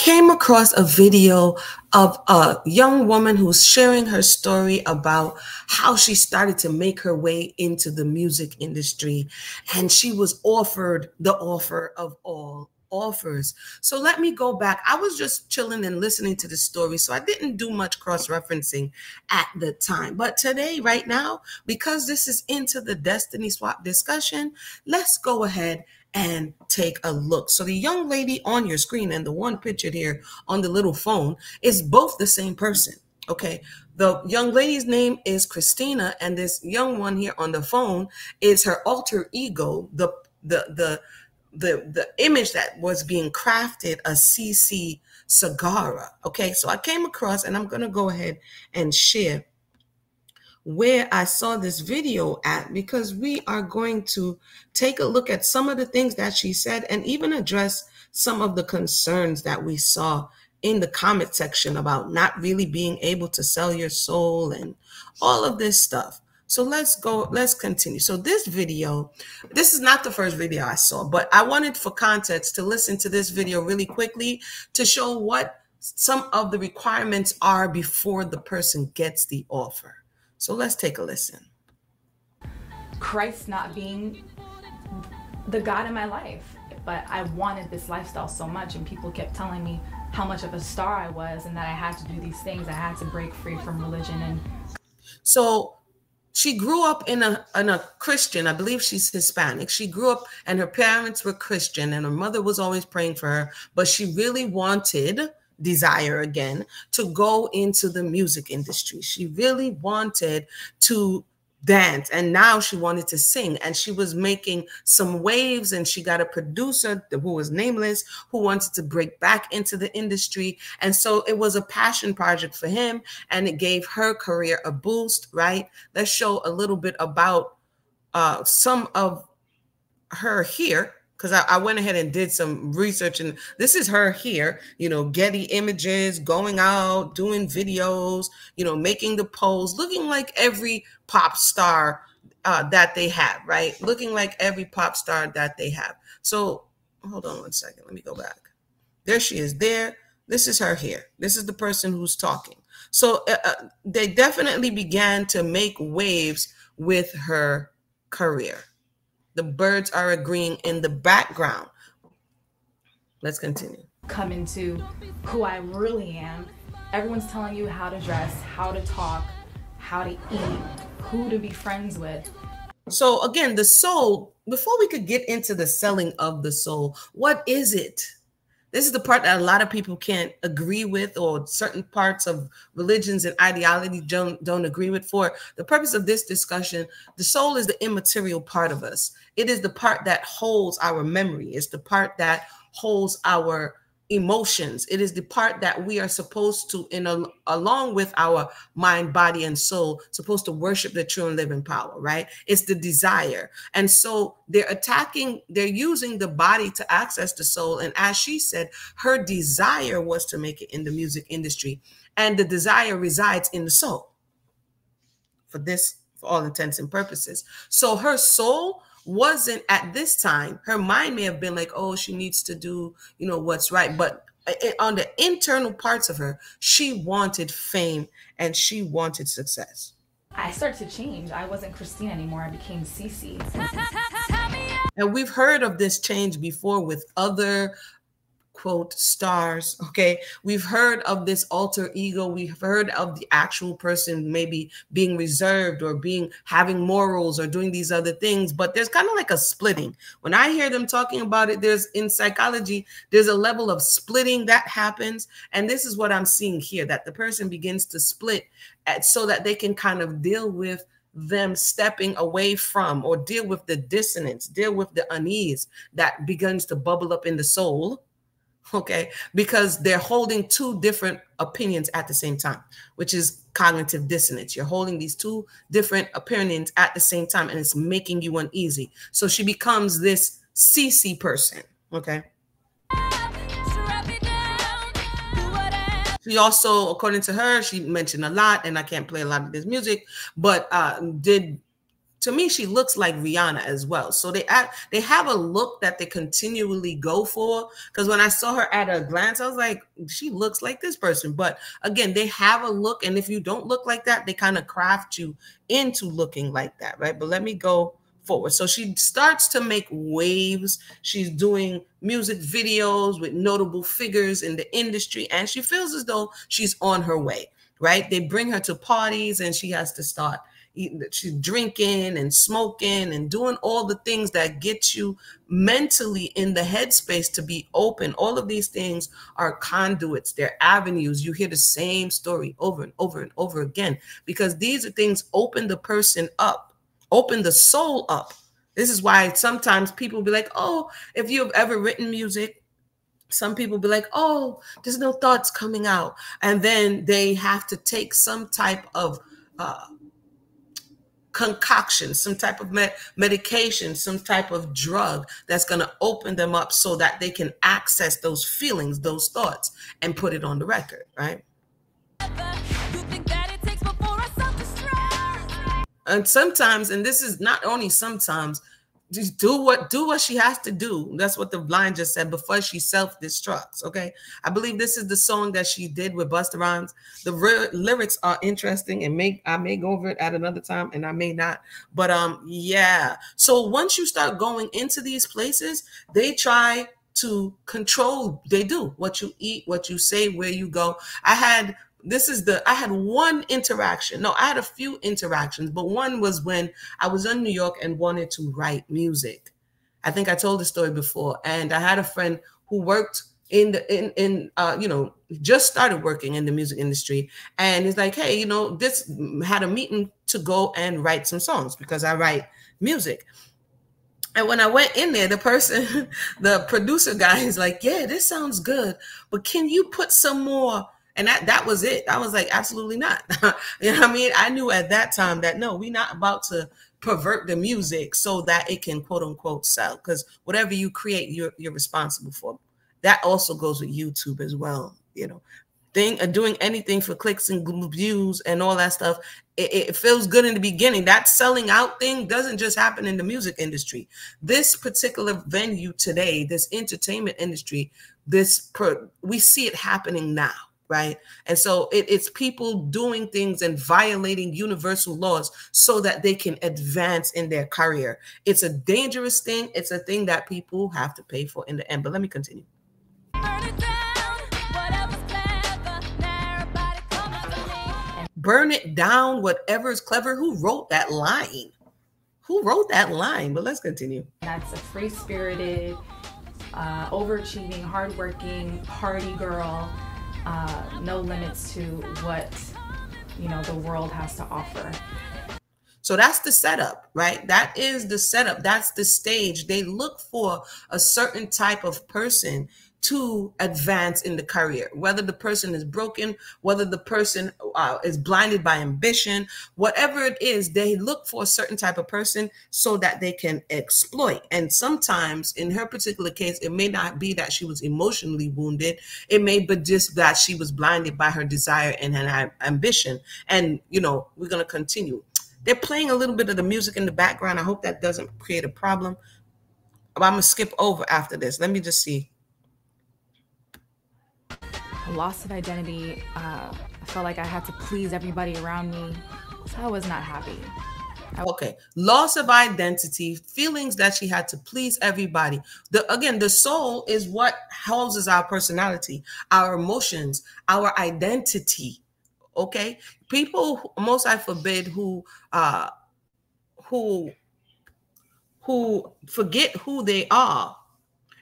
came across a video of a young woman who's sharing her story about how she started to make her way into the music industry. And she was offered the offer of all offers. So let me go back. I was just chilling and listening to the story, so I didn't do much cross-referencing at the time. But today, right now, because this is into the Destiny Swap discussion, let's go ahead and take a look. So the young lady on your screen and the one pictured here on the little phone is both the same person. Okay, the young lady's name is Christina, and this young one here on the phone is her alter ego, the image that was being crafted, a Cece Segarra. Okay, so I came across, and I'm going to go ahead and share where I saw this video at, because we are going to take a look at some of the things that she said and even address some of the concerns that we saw in the comment section about not really being able to sell your soul and all of this stuff. So let's continue. So this video, this is not the first video I saw, but I wanted for context to listen to this video really quickly to show what some of the requirements are before the person gets the offer. So let's take a listen. Christ not being the God in my life, but I wanted this lifestyle so much, and people kept telling me how much of a star I was and that I had to do these things. I had to break free from religion. And so she grew up in a Christian, I believe she's Hispanic. She grew up and her parents were Christian and her mother was always praying for her, but she really wanted, desire again, to go into the music industry. She really wanted to dance, and now she wanted to sing, and she was making some waves, and she got a producer who was nameless who wanted to break back into the industry. And so it was a passion project for him, and it gave her career a boost, right? Let's show a little bit about some of her here, because I went ahead and did some research, and this is her here, you know, Getty Images, going out, doing videos, you know, making the pose, looking like every pop star that they have, right? Looking like every pop star that they have. So hold on one second. Let me go back. There she is there. This is her here. This is the person who's talking. So they definitely began to make waves with her career. The birds are agreeing in the background. Let's continue. Come into who I really am. Everyone's telling you how to dress, how to talk, how to eat, who to be friends with. So again, the soul, before we could get into the selling of the soul, what is it? This is the part that a lot of people can't agree with, or certain parts of religions and ideology don't agree with. For the purpose of this discussion, the soul is the immaterial part of us. It is the part that holds our memory. It's the part that holds our emotions. It is the part that we are supposed to, along with our mind, body, and soul, supposed to worship the true and living power, right? It's the desire. And so they're using the body to access the soul. And as she said, her desire was to make it in the music industry. And the desire resides in the soul for all intents and purposes. So her soul wasn't, at this time, her mind may have been like, oh, she needs to do, you know, what's right. But on the internal parts of her, she wanted fame and she wanted success. I started to change. I wasn't Christina anymore. I became Cece. And we've heard of this change before with other quote stars. Okay, we've heard of this alter ego. We've heard of the actual person maybe being reserved or having morals or doing these other things, but there's kind of like a splitting. When I hear them talking about it, in psychology, there's a level of splitting that happens. And this is what I'm seeing here, that the person begins to split so that they can kind of deal with them stepping away from, or deal with the dissonance, deal with the unease that begins to bubble up in the soul. Okay, because they're holding two different opinions at the same time, which is cognitive dissonance. You're holding these two different opinions at the same time, and it's making you uneasy. So she becomes this Cece person. Okay. She also, according to her, she mentioned a lot, and I can't play a lot of this music, but did to me, she looks like Rihanna as well. So they have a look that they continually go for. Because when I saw her at a glance, I was like, she looks like this person. But again, they have a look. And if you don't look like that, they kind of craft you into looking like that, right? But let me go forward. So she starts to make waves. She's doing music videos with notable figures in the industry. And she feels as though she's on her way, right? They bring her to parties and she has to start she's drinking and smoking and doing all the things that get you mentally in the headspace to be open. All of these things are conduits, they're avenues. You hear the same story over and over and over again, because these are things open the person up, open the soul up. This is why sometimes people be like, oh, if you've ever written music, some people be like, oh, there's no thoughts coming out. And then they have to take some type of concoction, some type of medication, some type of drug that's going to open them up so that they can access those feelings, those thoughts, and put it on the record, right? And sometimes, and this is not only sometimes, just do what she has to do. That's what the line just said before she self-destructs. Okay, I believe this is the song that she did with Busta Rhymes. The lyrics are interesting, and I may go over it at another time, and I may not. But yeah. So once you start going into these places, they try to control. They do what you eat, what you say, where you go. I had one interaction. No, I had a few interactions, but one was when I was in New York and wanted to write music. I think I told the story before. And I had a friend who worked just started working in the music industry. And he's like, hey, this had a meeting to go and write some songs because I write music. And when I went in there, the producer guy is like, yeah, this sounds good, but can you put some more? And that was it. I was like, absolutely not. You know what I mean? I knew at that time that, no, we're not about to pervert the music so that it can, quote unquote, sell. Because whatever you create, you're responsible for. That also goes with YouTube as well. Doing anything for clicks and views and all that stuff, it feels good in the beginning. That selling out thing doesn't just happen in the music industry. This particular venue today, this entertainment industry, we see it happening now. Right. And so it's people doing things and violating universal laws so that they can advance in their career. It's a dangerous thing. It's a thing that people have to pay for in the end. But let me continue. Burn it down, whatever is clever. Who wrote that line? But let's continue. That's a free-spirited, overachieving, hardworking party girl. No limits to what the world has to offer. So that's the setup, right? That is the setup. That's the stage. They look for a certain type of person to advance in the career, whether the person is broken, whether the person is blinded by ambition, whatever it is, they look for a certain type of person so that they can exploit. And sometimes in her particular case, it may not be that she was emotionally wounded. It may be just that she was blinded by her desire and her ambition. And, we're going to continue. They're playing a little bit of the music in the background. I hope that doesn't create a problem. I'm going to skip over after this. Let me just see. Loss of identity. I felt like I had to please everybody around me, so I was not happy. Okay, loss of identity, feelings that she had to please everybody. The soul is what houses our personality, our emotions, our identity. Okay, people, most I forbid, who forget who they are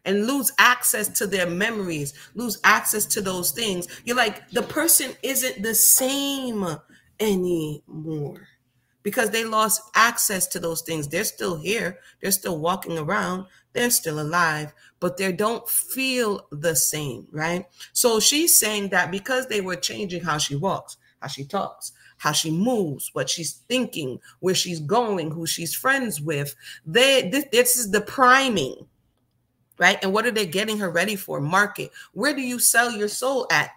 and lose access to their memories, lose access to those things. You're like, the person isn't the same anymore because they lost access to those things. They're still here. They're still walking around. They're still alive, but they don't feel the same, right? So she's saying that because they were changing how she walks, how she talks, how she moves, what she's thinking, where she's going, who she's friends with, this is the priming. Right. And what are they getting her ready for? Market. Where do you sell your soul at?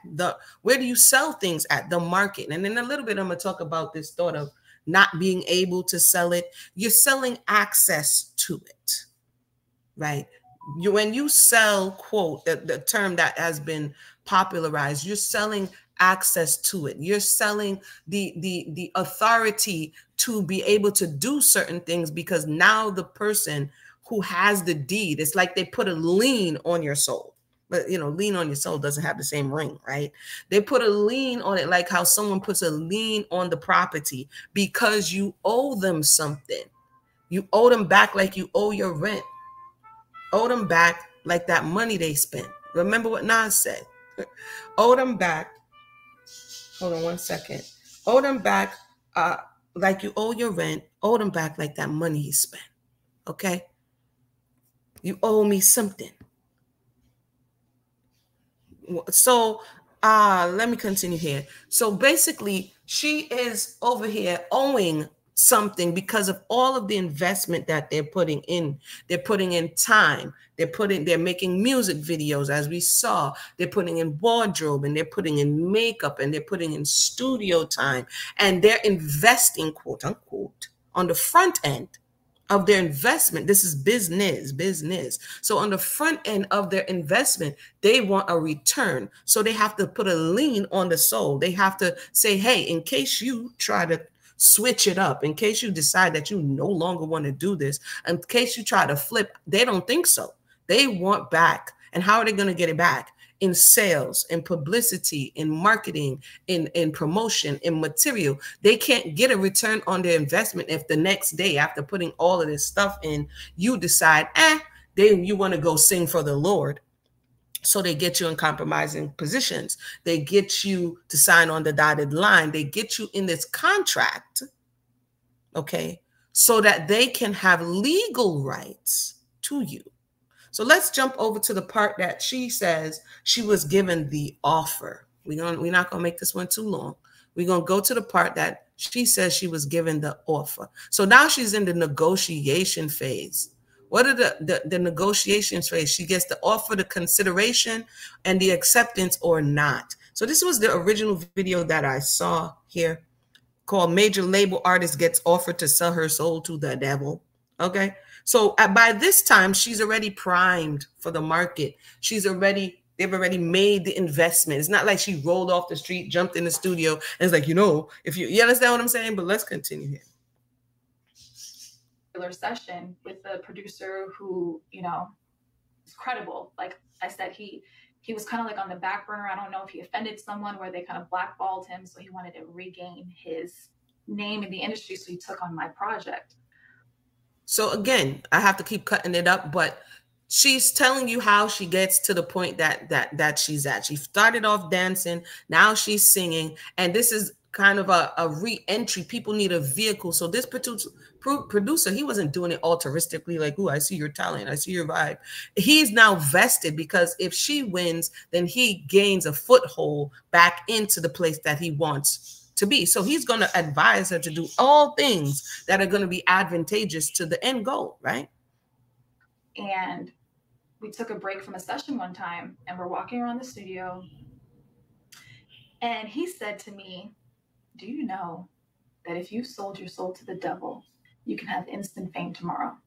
Where do you sell things at? The market. And in a little bit, I'm going to talk about this thought of not being able to sell it. You're selling access to it, right? When you sell, quote, the term that has been popularized, you're selling access to it. You're selling the authority to be able to do certain things, because now the person who has the deed, it's like they put a lien on your soul. But, you know, lien on your soul doesn't have the same ring, right? They put a lien on it, like how someone puts a lien on the property because you owe them something. You owe them back like you owe your rent. Owe them back like that money they spent. Remember what Nas said. Owe them back. Hold on one second. Owe them back like you owe your rent. Owe them back like that money you spent. Okay? You owe me something. So let me continue here. So basically, she is over here owing something because of all of the investment that they're putting in. They're putting in time. They're making music videos, as we saw. They're putting in wardrobe, and they're putting in makeup, and they're putting in studio time, and they're investing, quote unquote, on the front end of their investment. This is business. So on the front end of their investment, they want a return. So they have to put a lien on the soul. They have to say, hey, in case you try to switch it up, in case you decide that you no longer want to do this, in case you try to flip, they don't think so. They want back. And how are they going to get it back? In sales, in publicity, in marketing, in promotion, in material. They can't get a return on their investment if the next day, after putting all of this stuff in, you decide, then you want to go sing for the Lord. So they get you in compromising positions. They get you to sign on the dotted line. They get you in this contract, okay, so that they can have legal rights to you. So let's jump over to the part that she says she was given the offer. We're not going to make this one too long. We're going to go to the part that she says she was given the offer. So now she's in the negotiation phase. What are the negotiations phase? She gets the offer, the consideration, and the acceptance or not. So this was the original video that I saw here called Major Label Artist Gets Offered to Sell Her Soul to the Devil. Okay. So by this time, she's already primed for the market. They've already made the investment. It's not like she rolled off the street, jumped in the studio, and it's like, if you understand what I'm saying? But let's continue here. Session with the producer who, is credible. Like I said, he was kind of like on the back burner. I don't know if he offended someone where they kind of blackballed him. So he wanted to regain his name in the industry. So he took on my project. So again, I have to keep cutting it up, but she's telling you how she gets to the point that she's at. She started off dancing, now she's singing, and this is kind of a re-entry. People need a vehicle. So this producer, he wasn't doing it altruistically, like, "Ooh, I see your talent, I see your vibe." He's now vested, because if she wins, then he gains a foothold back into the place that he wants to be. So he's going to advise her to do all things that are going to be advantageous to the end goal, right? And we took a break from a session one time, and we're walking around the studio, and he said to me, "Do you know that if you sold your soul to the devil, you can have instant fame tomorrow?"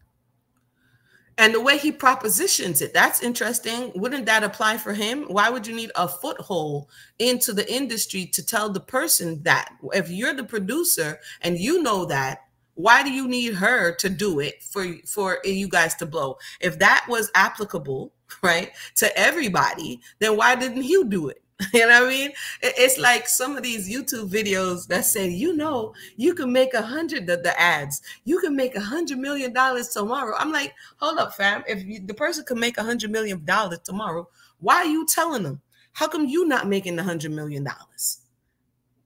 And the way he propositions it, that's interesting. Wouldn't that apply for him? Why would you need a foothold into the industry to tell the person that? If you're the producer and you know that, why do you need her to do it for you guys to blow? If that was applicable, right, to everybody, then why didn't you do it? You know what I mean? It's like some of these YouTube videos that say, you can make the ads, you can make $100 million tomorrow. I'm like, hold up, fam. If the person can make $100 million tomorrow, why are you telling them? How come you not making the $100 million?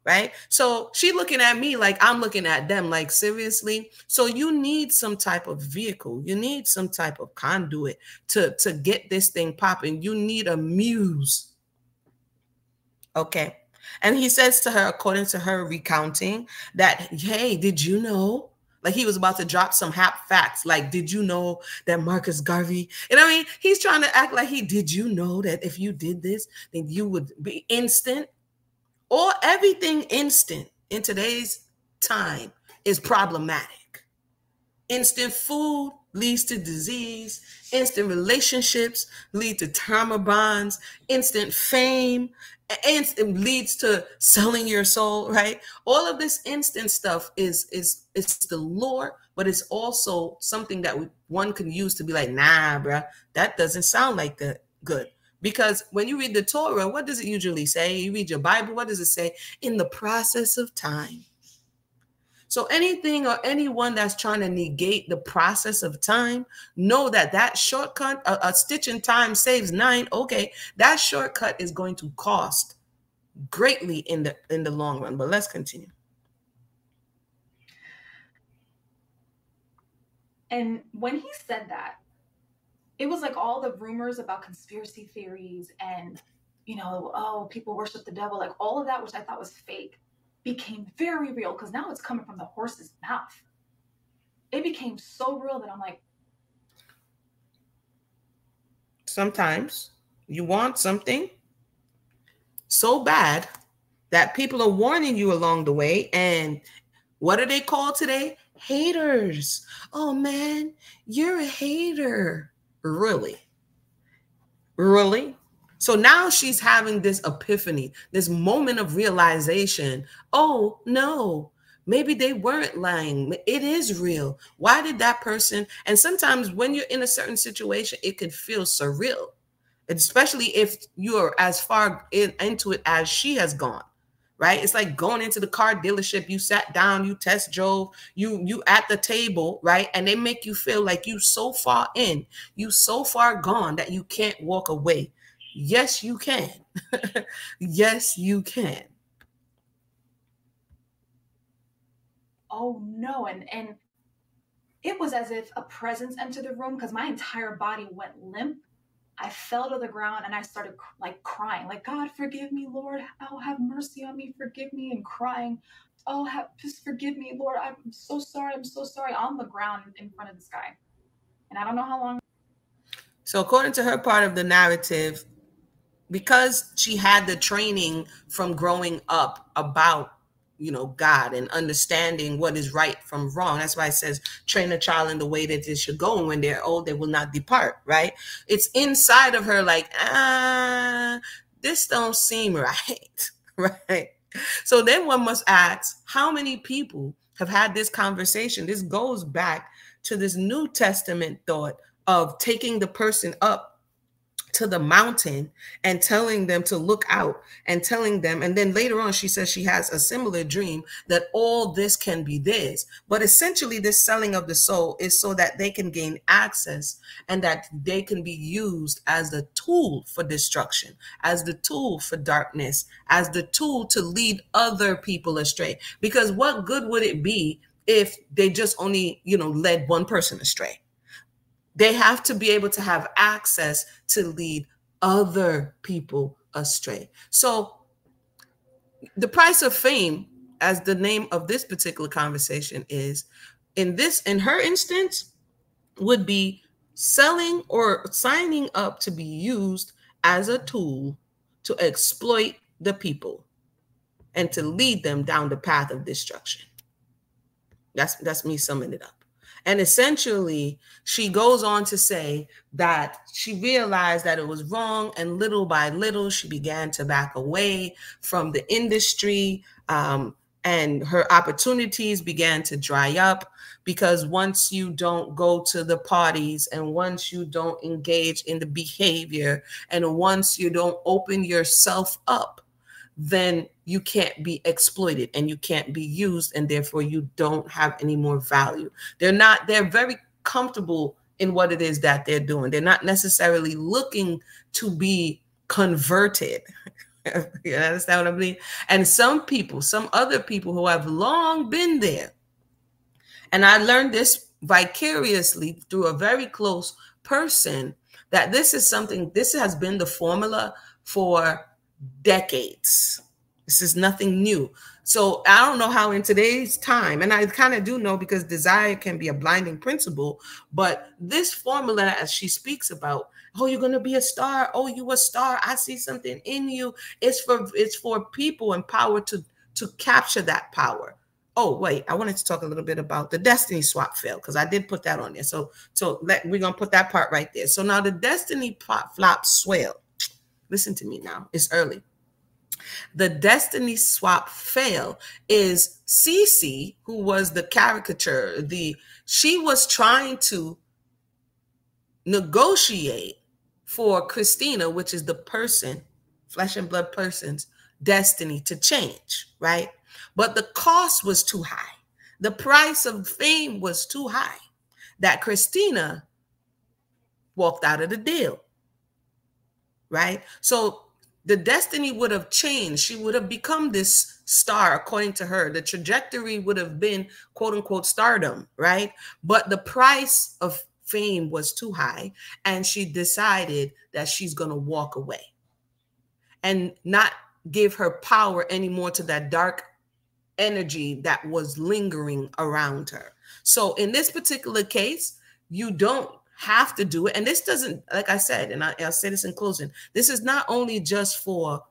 Right? So she looking at me like I'm looking at them, like, seriously. So you need some type of vehicle. You need some type of conduit to get this thing popping. You need a muse. Okay. And he says to her, according to her recounting, that, hey, did you know? Like he was about to drop some hap facts. Like, did you know that Marcus Garvey? And I mean, he's trying to act like did you know that if you did this, then you would be instant, or everything instant in today's time is problematic. Instant food leads to disease. Instant relationships lead to trauma bonds. Instant fame instant leads to selling your soul, right? All of this instant stuff is the lure, but it's also something that one can use to be like, nah, bruh, that doesn't sound like good. Because when you read the Torah, what does it usually say? You read your Bible, what does it say? In the process of time. So anything or anyone that's trying to negate the process of time, know that that shortcut, a stitch in time saves 9. Okay, that shortcut is going to cost greatly in the long run. But let's continue. And when he said that, it was like all the rumors about conspiracy theories and, you know, oh, people worship the devil, like all of that, which I thought was fake, became very real because now it's coming from the horse's mouth. It became so real that I'm like, sometimes you want something so bad that people are warning you along the way. And what are they called today? Haters. Oh man, you're a hater. Really? Really? So now she's having this epiphany, this moment of realization. Oh, no, maybe they weren't lying. It is real. Why did that person? And sometimes when you're in a certain situation, it can feel surreal, especially if you're as far into it as she has gone. Right? It's like going into the car dealership. You sat down, you test drove, you at the table, right? And they make you feel like you so far in, you so far gone that you can't walk away. Yes, you can. Yes, you can. Oh no, and it was as if a presence entered the room because my entire body went limp. I fell to the ground and I started like crying, like, God, forgive me, Lord. Oh, have mercy on me. Forgive me. And crying. Oh, just forgive me, Lord. I'm so sorry. I'm so sorry. On the ground in front of this guy. And I don't know how long. So according to her part of the narrative, because she had the training from growing up about, you know, God and understanding what is right from wrong. That's why it says, train a child in the way that they should go, and when they're old, they will not depart, right? It's inside of her like, this don't seem right, right? So then one must ask, how many people have had this conversation? This goes back to this New Testament thought of taking the person up to the mountain and telling them to look out and telling them. And then later on, she says she has a similar dream that all this can be theirs. But essentially, this selling of the soul is so that they can gain access and that they can be used as the tool for destruction, as the tool for darkness, as the tool to lead other people astray. Because what good would it be if they just only, you know, led one person astray? They have to be able to have access to lead other people astray. So the price of fame, as the name of this particular conversation is, in her instance, would be selling or signing up to be used as a tool to exploit the people and to lead them down the path of destruction. That's me summing it up. And essentially, she goes on to say that she realized that it was wrong, and little by little, she began to back away from the industry, and her opportunities began to dry up, because once you don't go to the parties, and once you don't engage in the behavior, and once you don't open yourself up, then you can't be exploited and you can't be used, and therefore you don't have any more value. They're very comfortable in what it is that they're doing. They're not necessarily looking to be converted. You understand what I mean? And some other people who have long been there, and I learned this vicariously through a very close person, that this has been the formula for decades. This is nothing new. So I don't know how in today's time, and I kind of do know because desire can be a blinding principle, but this formula, as she speaks about, oh, you're going to be a star. Oh, you a star. I see something in you. It's for people in power to capture that power, Oh, wait, I wanted to talk a little bit about the destiny swap fail, because I did put that on there. We're going to put that part right there. So now the destiny flop swell. Listen to me now. It's early. The destiny swap fail is Cece, who was the caricature. She was trying to negotiate for Christina, which is the person, flesh and blood person's destiny to change, right? But the cost was too high. The price of fame was too high that Christina walked out of the deal, right? So the destiny would have changed. She would have become this star, according to her. The trajectory would have been, quote unquote, stardom, right? But the price of fame was too high, and she decided that she's going to walk away and not give her power anymore to that dark energy that was lingering around her. So in this particular case, you don't have to do it. And this doesn't, like I said, and I'll say this in closing, this is not only just for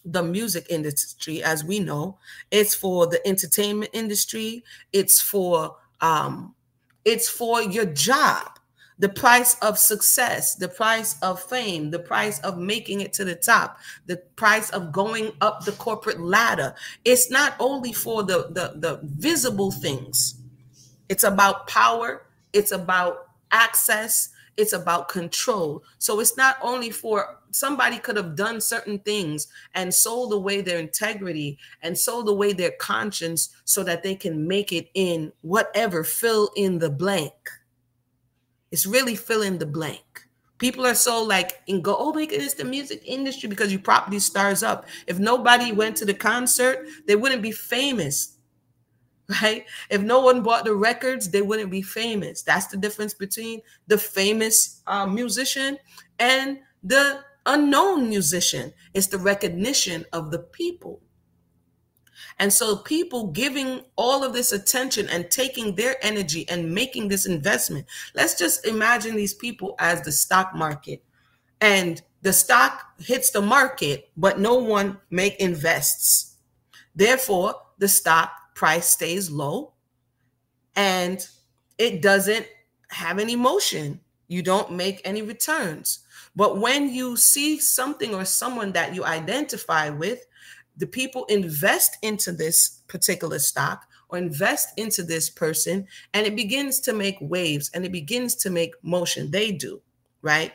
the music industry, as we know, it's for the entertainment industry. It's for your job. The price of success, the price of fame, the price of making it to the top, the price of going up the corporate ladder. It's not only for the visible things. It's about power. It's about access. It's about control. So it's not only for somebody could have done certain things and sold away their integrity and sold away their conscience so that they can make it in whatever, fill in the blank. It's really fill in the blank. People are so like, and go, oh my goodness, the music industry, because you prop these stars up. If nobody went to the concert, they wouldn't be famous, right? If no one bought the records, they wouldn't be famous. That's the difference between the famous musician and the unknown musician. It's the recognition of the people. And so people giving all of this attention and taking their energy and making this investment. Let's just imagine these people as the stock market, and the stock hits the market, but no one invests. Therefore, the stock price stays low and it doesn't have any motion. You don't make any returns. But when you see something or someone that you identify with, the people invest into this particular stock or invest into this person, and it begins to make waves and it begins to make motion. They do, right?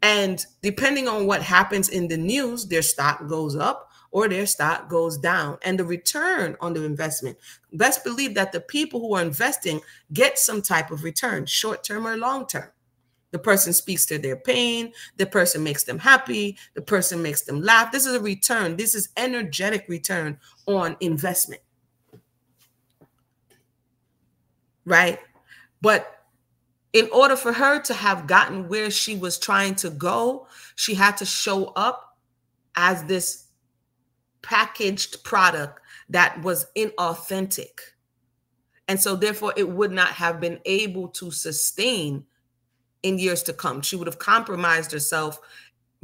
And depending on what happens in the news, their stock goes up or their stock goes down. And the return on the investment, best believe that the people who are investing get some type of return, short-term or long-term. The person speaks to their pain. The person makes them happy. The person makes them laugh. This is a return. This is energetic return on investment, right? But in order for her to have gotten where she was trying to go, she had to show up as this packaged product that was inauthentic. And so therefore it would not have been able to sustain in years to come. She would have compromised herself.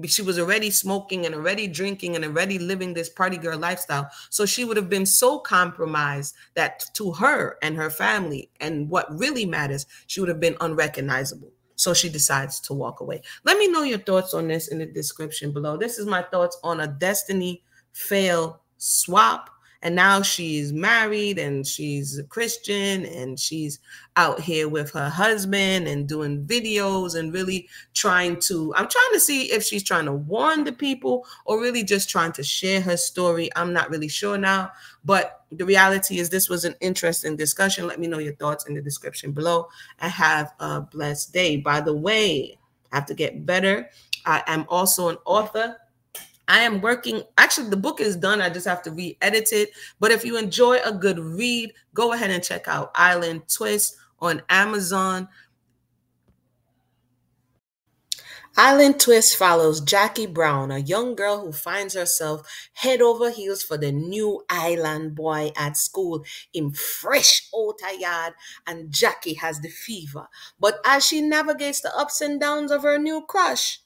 She was already smoking and already drinking and already living this party girl lifestyle. So she would have been so compromised that to her and her family and what really matters, she would have been unrecognizable. So she decides to walk away. Let me know your thoughts on this in the description below. This is my thoughts on a destiny fail swap. And now she's married and she's a Christian and she's out here with her husband and doing videos and really I'm trying to see if she's trying to warn the people or really just trying to share her story. I'm not really sure now, but the reality is this was an interesting discussion. Let me know your thoughts in the description below, and have a blessed day. By the way, I have to get better. I am also an author. I am working, actually the book is done. I just have to re-edit it. But if you enjoy a good read, go ahead and check out Island Twist on Amazon. Island Twist follows Jackie Brown, a young girl who finds herself head over heels for the new island boy at school in fresh outer yard, and Jackie has the fever. But as she navigates the ups and downs of her new crush,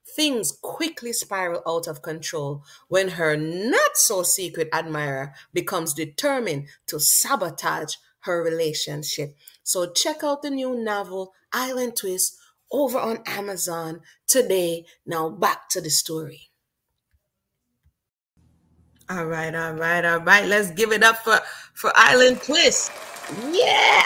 things quickly spiral out of control when her not so secret admirer becomes determined to sabotage her relationship. So check out the new novel Island Twist over on Amazon today. Now back to the story. All right, all right, all right. Let's give it up for Island Twist. Yeah.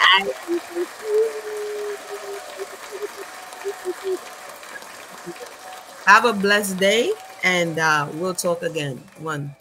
Have a blessed day, and we'll talk again. One.